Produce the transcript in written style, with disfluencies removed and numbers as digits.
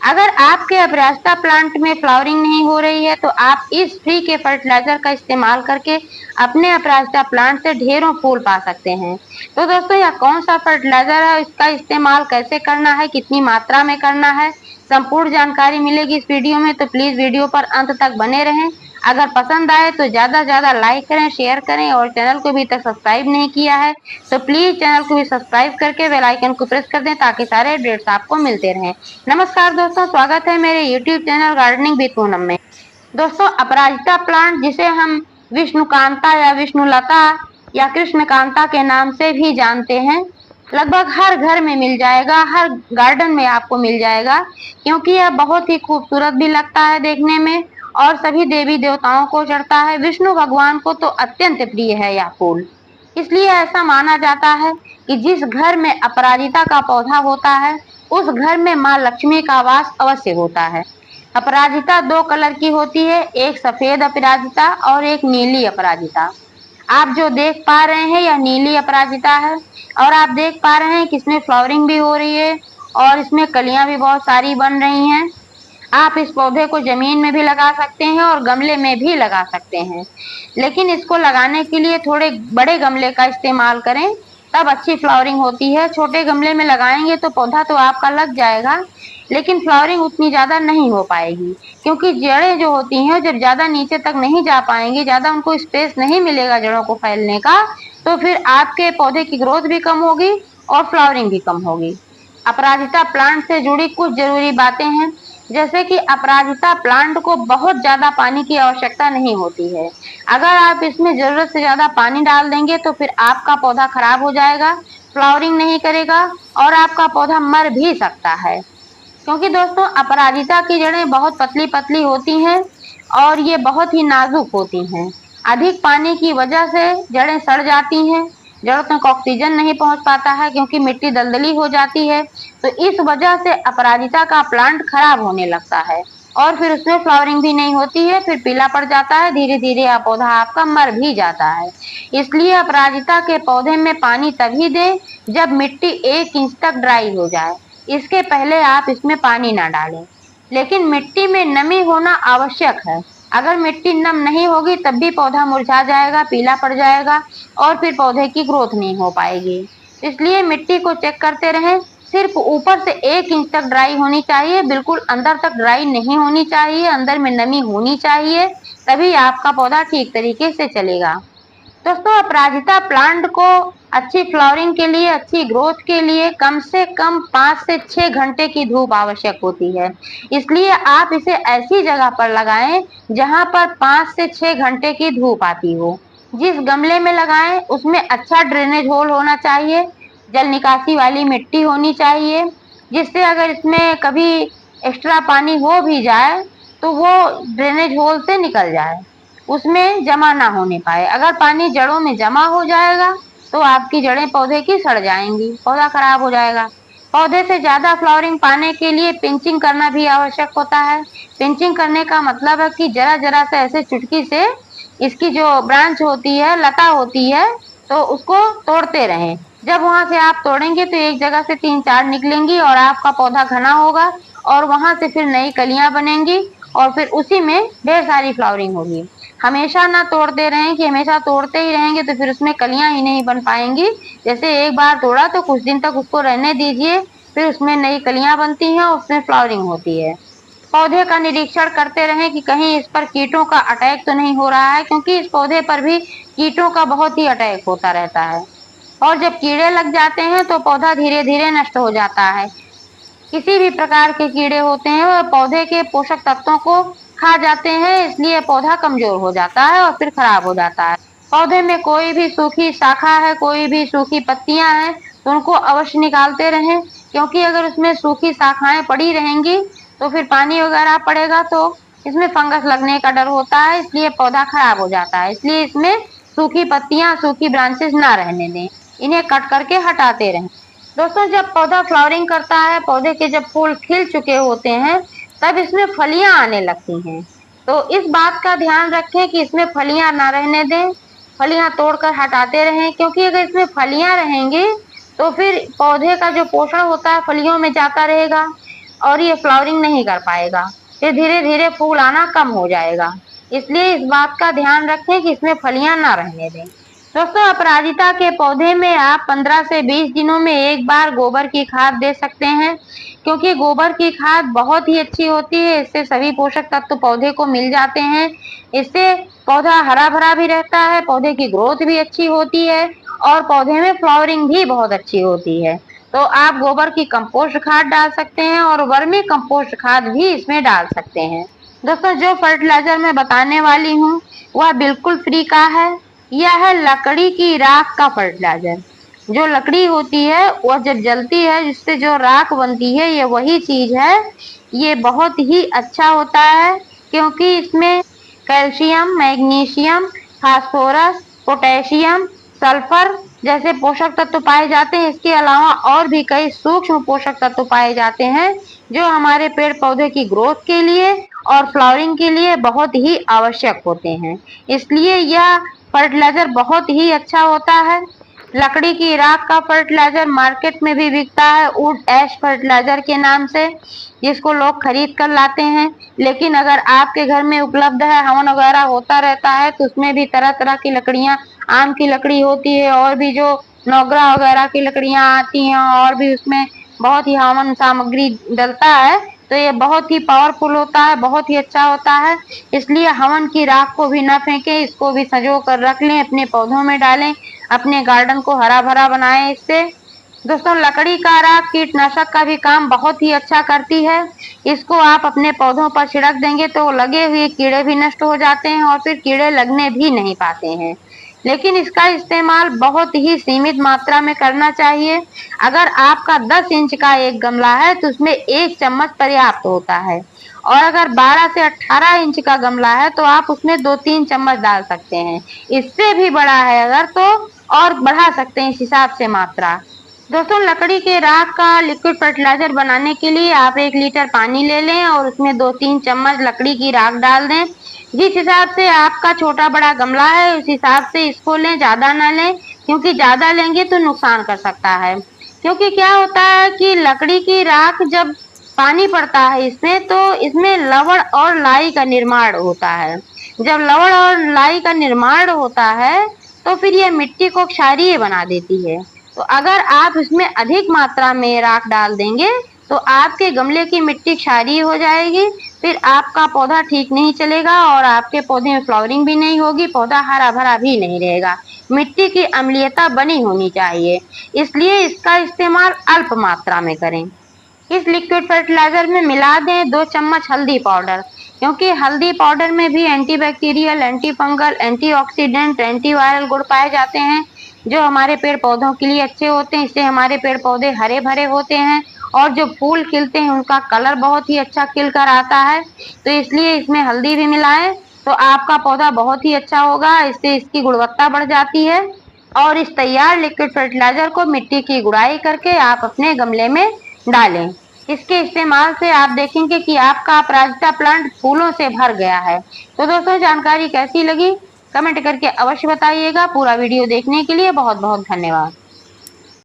अगर आपके अपराजिता प्लांट में फ्लावरिंग नहीं हो रही है तो आप इस फ्री के फर्टिलाइजर का इस्तेमाल करके अपने अपराजिता प्लांट से ढेरों फूल पा सकते हैं। तो दोस्तों, यह कौन सा फर्टिलाइजर है, इसका इस्तेमाल कैसे करना है, कितनी मात्रा में करना है, संपूर्ण जानकारी मिलेगी इस वीडियो में। तो प्लीज वीडियो पर अंत तक बने रहें। अगर पसंद आए तो ज्यादा से ज्यादा लाइक करें, शेयर करें, और चैनल को अभी तक सब्सक्राइब नहीं किया है तो प्लीज चैनल को भी सब्सक्राइब करके बेल आइकन को प्रेस कर दें ताकि सारे अपडेट्स आपको मिलते रहें। नमस्कार दोस्तों, स्वागत है मेरे YouTube channel gardening with Poonam में। दोस्तों, अपराजिता प्लांट, जिसे हम विष्णुकांता या विष्णुलता या कृष्णकांता के नाम से भी जानते हैं, लगभग हर घर में मिल जाएगा, हर गार्डन में आपको मिल जाएगा, क्योंकि यह बहुत ही खूबसूरत भी लगता है देखने में और सभी देवी देवताओं को चढ़ता है। विष्णु भगवान को तो अत्यंत प्रिय है यह फूल। इसलिए ऐसा माना जाता है कि जिस घर में अपराजिता का पौधा होता है उस घर में माँ लक्ष्मी का वास अवश्य होता है। अपराजिता दो कलर की होती है, एक सफेद अपराजिता और एक नीली अपराजिता। आप जो देख पा रहे हैं यह नीली अपराजिता है और आप देख पा रहे हैं कि इसमें फ्लावरिंग भी हो रही है और इसमें कलियां भी बहुत सारी बन रही हैं। आप इस पौधे को जमीन में भी लगा सकते हैं और गमले में भी लगा सकते हैं, लेकिन इसको लगाने के लिए थोड़े बड़े गमले का इस्तेमाल करें, तब अच्छी फ्लावरिंग होती है। छोटे गमले में लगाएंगे तो पौधा तो आपका लग जाएगा, लेकिन फ्लावरिंग उतनी ज्यादा नहीं हो पाएगी, क्योंकि जड़ें जो होती हैं जब ज्यादा नीचे तक नहीं जा पाएंगी, ज्यादा उनको स्पेस नहीं मिलेगा जड़ों को फैलने का, तो फिर आपके पौधे की ग्रोथ भी कम होगी और फ्लावरिंग भी कम होगी। अपराजिता प्लांट से जुड़ी कुछ जरूरी बातें हैं, जैसे कि अपराजिता प्लांट को बहुत ज्यादा पानी की आवश्यकता नहीं होती है। अगर आप इसमें जरूरत से ज्यादा पानी डाल देंगे तो फिर आपका पौधा खराब हो जाएगा, फ्लावरिंग नहीं करेगा और आपका पौधा मर भी सकता है। क्योंकि दोस्तों, अपराजिता की जड़ें बहुत पतली पतली होती हैं और ये बहुत ही नाजुक होती हैं। अधिक पानी की वजह से जड़ें सड़ जाती हैं, जड़ों तक ऑक्सीजन नहीं पहुंच पाता है क्योंकि मिट्टी दलदली हो जाती है, तो इस वजह से अपराजिता का प्लांट खराब होने लगता है और फिर उसमें फ्लावरिंग भी नहीं होती है, फिर पीला पड़ जाता है, धीरे धीरे यह पौधा आपका मर भी जाता है। इसलिए अपराजिता के पौधे में पानी तभी दें जब मिट्टी 1 इंच तक ड्राई हो जाए, इसके पहले आप इसमें पानी ना डालें। लेकिन मिट्टी में नमी होना आवश्यक है। अगर मिट्टी नम नहीं होगी तब भी पौधा मुरझा जाएगा, पीला पड़ जाएगा और फिर पौधे की ग्रोथ नहीं हो पाएगी। इसलिए मिट्टी को चेक करते रहें। सिर्फ ऊपर से 1 इंच तक ड्राई होनी चाहिए, बिल्कुल अंदर तक ड्राई नहीं होनी चाहिए, अंदर में नमी होनी चाहिए, तभी आपका पौधा ठीक तरीके से चलेगा। दोस्तों, अपराजिता प्लांट को अच्छी फ्लावरिंग के लिए, अच्छी ग्रोथ के लिए कम से कम 5 से 6 घंटे की धूप आवश्यक होती है। इसलिए आप इसे ऐसी जगह पर लगाएं जहां पर 5 से 6 घंटे की धूप आती हो। जिस गमले में लगाएं उसमें अच्छा ड्रेनेज होल होना चाहिए, जल निकासी वाली मिट्टी होनी चाहिए, जिससे अगर इसमें कभी एक्स्ट्रा पानी हो भी जाए तो वो ड्रेनेज होल से निकल जाए, उसमें जमा ना होने पाए। अगर पानी जड़ों में जमा हो जाएगा तो आपकी जड़ें पौधे की सड़ जाएंगी, पौधा खराब हो जाएगा। पौधे से ज्यादा फ्लावरिंग पाने के लिए पिंचिंग करना भी आवश्यक होता है। पिंचिंग करने का मतलब है कि जरा जरा से ऐसे चुटकी से इसकी जो ब्रांच होती है, लता होती है, तो उसको तोड़ते रहें। जब वहां से आप तोड़ेंगे तो एक जगह से 3-4 निकलेंगी और आपका पौधा घना होगा और वहां से फिर नई कलियां बनेंगी और फिर उसी में ढेर सारी फ्लावरिंग होगी। हमेशा ना तोड़ते रहें कि हमेशा तोड़ते ही रहेंगे तो फिर उसमें कलियां ही नहीं बन पाएंगी। जैसे एक बार तोड़ा तो कुछ दिन तक उसको रहने दीजिए, फिर उसमें नई कलियां बनती हैं, उसमें फ्लावरिंग होती है। पौधे का निरीक्षण करते रहें कि कहीं इस पर कीटों का अटैक तो नहीं हो रहा है, क्योंकि इस पौधे पर भी कीटों का बहुत ही अटैक होता रहता है और जब कीड़े लग जाते हैं तो पौधा धीरे धीरे नष्ट हो जाता है। किसी भी प्रकार के कीड़े होते हैं वह पौधे के पोषक तत्वों को खा जाते हैं, इसलिए पौधा कमजोर हो जाता है और फिर खराब हो जाता है। पौधे में कोई भी सूखी शाखा है, कोई भी सूखी पत्तियां हैं, तो उनको अवश्य निकालते रहें, क्योंकि अगर उसमें सूखी शाखाएं पड़ी रहेंगी तो फिर पानी वगैरह पड़ेगा तो इसमें फंगस लगने का डर होता है, इसलिए पौधा खराब हो जाता है। इसलिए इसमें सूखी पत्तियां, सूखी ब्रांचेस ना रहने दें, इन्हें कट करके हटाते रहें। दोस्तों, जब पौधा फ्लावरिंग करता है, पौधे के जब फूल खिल चुके होते हैं, तब इसमें फलियां आने लगती हैं। तो इस बात का ध्यान रखें कि इसमें फलियां ना रहने दें, फलियां तोड़कर हटाते रहें, क्योंकि अगर इसमें फलियां रहेंगी तो फिर पौधे का जो पोषण होता है फलियों में जाता रहेगा, और ये फ्लावरिंग नहीं कर पाएगा, फिर धीरे धीरे फूल आना कम हो जाएगा। इसलिए इस बात का ध्यान रखें कि इसमें फलियां ना रहने दें। दोस्तों, अपराजिता के पौधे में आप 15 से 20 दिनों में एक बार गोबर की खाद दे सकते हैं, क्योंकि गोबर की खाद बहुत ही अच्छी होती है। इससे सभी पोषक तत्व पौधे को मिल जाते हैं। इससे पौधा हरा भरा भी रहता है, पौधे की ग्रोथ भी अच्छी होती है और पौधे में फ्लावरिंग भी बहुत अच्छी होती है। तो आप गोबर की कंपोस्ट खाद डाल सकते हैं और वर्मी कंपोस्ट खाद भी इसमें डाल सकते हैं। दोस्तों, जो फर्टिलाइजर मैं बताने वाली हूँ वह बिल्कुल फ्री का है। यह है लकड़ी की राख का फर्टिलाइजर। जो लकड़ी होती है वह जब जलती है, जिससे जो राख बनती है, ये वही चीज है। ये बहुत ही अच्छा होता है, क्योंकि इसमें calcium, magnesium, phosphorus, potassium, sulphur जैसे पोषक तत्व पाए जाते हैं। इसके अलावा और भी कई सूक्ष्म पोषक तत्व पाए जाते हैं, जो हमारे पेड़ पौधे की ग्रोथ के लिए और फ्लावरिंग के लिए बहुत ही आवश्यक होते हैं। इसलिए यह फर्टिलाइजर बहुत ही अच्छा होता है। लकड़ी की राख का फर्टिलाइजर मार्केट में भी बिकता है वुड ऐश फर्टिलाइजर के नाम से, जिसको लोग खरीद कर लाते हैं। लेकिन अगर आपके घर में उपलब्ध है, हवन वगैरह होता रहता है, तो उसमें भी तरह तरह की लकड़ियां, आम की लकड़ी होती है और भी जो नोगरा वगैरह की लकड़ियां आती हैं, और भी उसमें बहुत ही हवन सामग्री डलता है। तो ये बहुत ही पावरफुल होता है, बहुत ही अच्छा होता है। इसलिए हवन की राख को भी न फेंकें, इसको भी संजो कर रख लें, अपने पौधों में डालें, अपने गार्डन को हरा भरा बनाएं इससे। दोस्तों, लकड़ी का राख कीटनाशक का भी काम बहुत ही अच्छा करती है। इसको आप अपने पौधों पर छिड़क देंगे तो लगे हुए कीड़े भी नष्ट हो जाते हैं और फिर कीड़े लगने भी नहीं पाते हैं। लेकिन इसका इस्तेमाल बहुत ही सीमित मात्रा में करना चाहिए। अगर आपका 10 इंच का एक गमला है तो उसमें 1 चम्मच पर्याप्त होता है, और अगर 12 से 18 इंच का गमला है तो आप उसमें 2-3 चम्मच डाल सकते हैं। इससे भी बड़ा है अगर तो और बढ़ा सकते हैं इस हिसाब से मात्रा। दोस्तों, लकड़ी के राख का लिक्विड फर्टिलाइजर बनाने के लिए आप 1 लीटर पानी ले लें और उसमें 2-3 चम्मच लकड़ी की राख डाल दें। जिस हिसाब से आपका छोटा बड़ा गमला है उस हिसाब से इसको लें, ज्यादा ना लें, क्योंकि ज्यादा लेंगे तो नुकसान कर सकता है। क्योंकि क्या होता है कि लकड़ी की राख जब पानी पड़ता है इसमें, तो इसमें लवण और लाई का निर्माण होता है। जब लवण और लाई का निर्माण होता है तो फिर यह मिट्टी को क्षारीय बना देती है। तो अगर आप इसमें अधिक मात्रा में राख डाल देंगे तो आपके गमले की मिट्टी क्षारीय हो जाएगी, फिर आपका पौधा ठीक नहीं चलेगा और आपके पौधे में फ्लावरिंग भी नहीं होगी, पौधा हरा भरा भी नहीं रहेगा। मिट्टी की अम्लीयता बनी होनी चाहिए, इसलिए इसका इस्तेमाल अल्प मात्रा में करें। इस लिक्विड फर्टिलाइजर में मिला दें 2 चम्मच हल्दी पाउडर, क्योंकि हल्दी पाउडर में भी antibacterial, anti fungal, antioxidant, antiviral गुण पाए जाते हैं, जो हमारे पेड़ पौधों के लिए अच्छे होते हैं। इससे हमारे पेड़ पौधे हरे भरे होते हैं और जो फूल खिलते हैं उनका कलर बहुत ही अच्छा खिल कर आता है। तो इसलिए इसमें हल्दी भी मिलाएं तो आपका पौधा बहुत ही अच्छा होगा, इससे इसकी गुणवत्ता बढ़ जाती है। और इस तैयार लिक्विड फर्टिलाइजर को मिट्टी की गुड़ाई करके आप अपने गमले में डालें। इसके इस्तेमाल से आप देखेंगे कि आपका अपराजिता प्लांट फूलों से भर गया है। तो दोस्तों, जानकारी कैसी लगी कमेंट करके अवश्य बताइएगा। पूरा वीडियो देखने के लिए बहुत बहुत धन्यवाद।